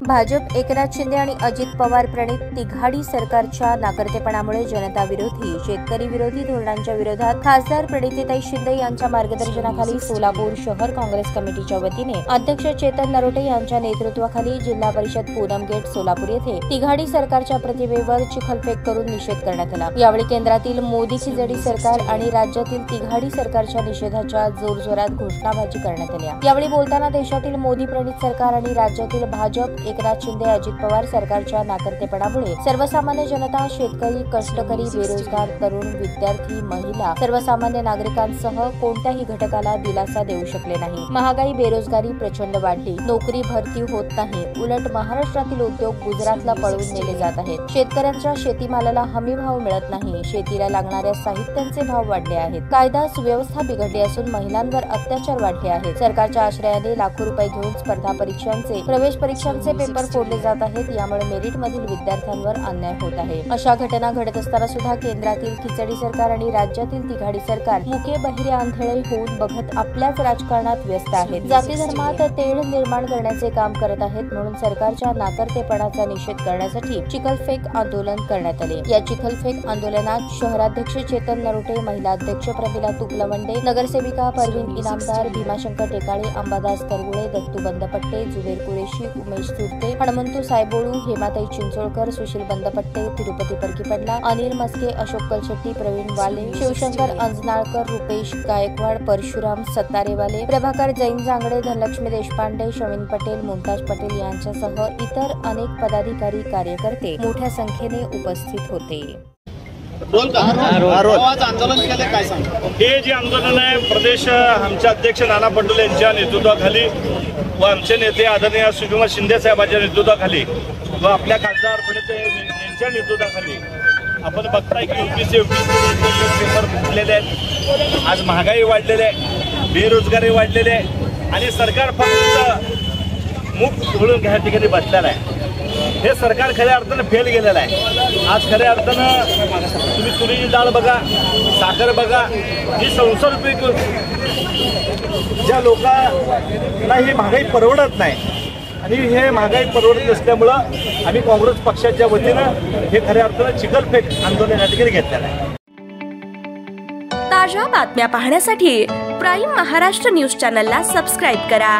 भाजप, एकनाथ शिंदे आणि अजित पवार प्रणित तिघाडी सरकारच्या नाकर्तेपणामुळे जनता विरोधी, शेतकरी विरोधी धोरणांच्या विरोधात खासदार प्रणितीताई शिंदे यांच्या मार्गदर्शनाखाली सोलापूर शहर काँग्रेस कमिटीच्या वतीने अध्यक्ष चेतन नरोटे यांच्या नेतृत्वाखाली जिल्हा परिषद पूनम गेट सोलापूर येथे तिघाडी सरकारच्या प्रतिमेवर चिखलफेक करून निषेध करण्यात आला। यावेळी केंद्रातील मोदी खिचडी सरकार आणि राज्यातील तिघाडी सरकारच्या निषेधाच्या जोरजोरात घोषणाबाजी करण्यात आल्या। यावेळी बोलताना देशातील मोदी प्रणित सरकार आणि राज्यातील भाजप, एकनाथ शिंदे, अजित पवार सरकारच्या नाकर्तेपणामुळे सर्वसामान्य जनता, शेतकरी, कष्टकरी, बेरोजगार, तरुण, विद्यार्थी, महिला, सर्वसामान्य नागरिकांसह कोणत्याही घटकाला दिलासा देऊ शकले नाही। महागाई, बेरोजगारी प्रचंड वाढली, नोकरी भरती होत नाही, उलट महाराष्ट्रातील उद्योग गुजरातला पळवून नेले जात आहेत। शेतकऱ्यांच्या शेतीमालाला हमी भाव मिळत नाही, शेतीला लागणाऱ्या साहित्यांचे भाव वाढले आहेत, कायदा सुव्यवस्था बिघडली असून महिलांवर अत्याचार वाढले आहेत। सरकारच्या आश्रयाने लाखो रुपये घेऊन स्पर्धा परीक्षांचे, प्रवेश परीक्षांचे पेपर फोडले जात आहेत। यामुळे मेरिट मधील विद्यार्थ्यांवर अन्याय होत आहे। अशा घटना घडत असताना सुद्धा केंद्रातील खिचडी सरकार आणि राज्यातील तिघाडी सरकार मुके बहिरे आंधळे होऊन बघत आपल्याच राजकारणात व्यस्त आहेत। जाती धर्मात तेढ निर्माण करण्याचे काम करत आहेत। म्हणून सरकारच्या नाकर्तेपणाचा निषेध करण्यासाठी चिखलफेक आंदोलन करण्यात आले। या चिखलफेक आंदोलनात शहराध्यक्ष चेतन नरोटे, महिला अध्यक्ष प्रमिला तुपलवंडे, नगरसेविका परवीन इनामदार, भीमाशंकर टेकाळे, अंबादास करगुळे, दत्तू बंदपट्टे, जुबेर कुरेशी, उमेश सुरते, हनुमंतू सायबोळू, हेमाताई चिंचोळकर, सुशील बंदपट्टे, तिरुपती परकीपंडला, अनिल मस्के, अशोक कलशेट्टी, प्रवीण वाले, शिवशंकर अंजनाळकर, रुपेश गायकवाड, परशुराम सत्तारेवाले, प्रभाकर जैन जांगडे, धनलक्ष्मी देशपांडे, शमीन पटेल, मुमताज पटेल यांच्यासह इतर अनेक पदाधिकारी, कार्यकर्ते मोठ्या संख्येने उपस्थित होते। आंदोलन केले काय सांगा? हे जे आंदोलन आहे प्रदेश आमचे अध्यक्ष नाना पटोले यांच्या नेतृत्वाखाली व आमचे नेते आदरणीय सुषमा शिंदे साहेबांच्या नेतृत्वाखाली व आपल्या खासदार यांच्या नेतृत्वाखाली आपण बघताय की यूपीसी पेपर फुटलेले आहेत। आज महागाई वाढलेली आहे, बेरोजगारी वाढलेली आहे आणि सरकार फक्त मुख खोलून घ्या ठिकाणी बसलेलं आहे। हे सरकार खऱ्या अर्थानं फेल गेलेलं आहे। आज खऱ्या अर्थानं तुम्ही तुरीची डाळ बघा, साखर बघा, ही 100 रुपये ज्या लोकांना ही महागाई परवडत नाही आणि हे महागाई परवडत नसल्यामुळं आम्ही काँग्रेस पक्षाच्या वतीनं हे खऱ्या अर्थानं चिखलफेक आंदोलन या ठिकाणी घेतलेलं आहे। ताज्या बातम्या पाहण्यासाठी प्राईम महाराष्ट्र न्यूज चॅनलला सबस्क्राईब करा।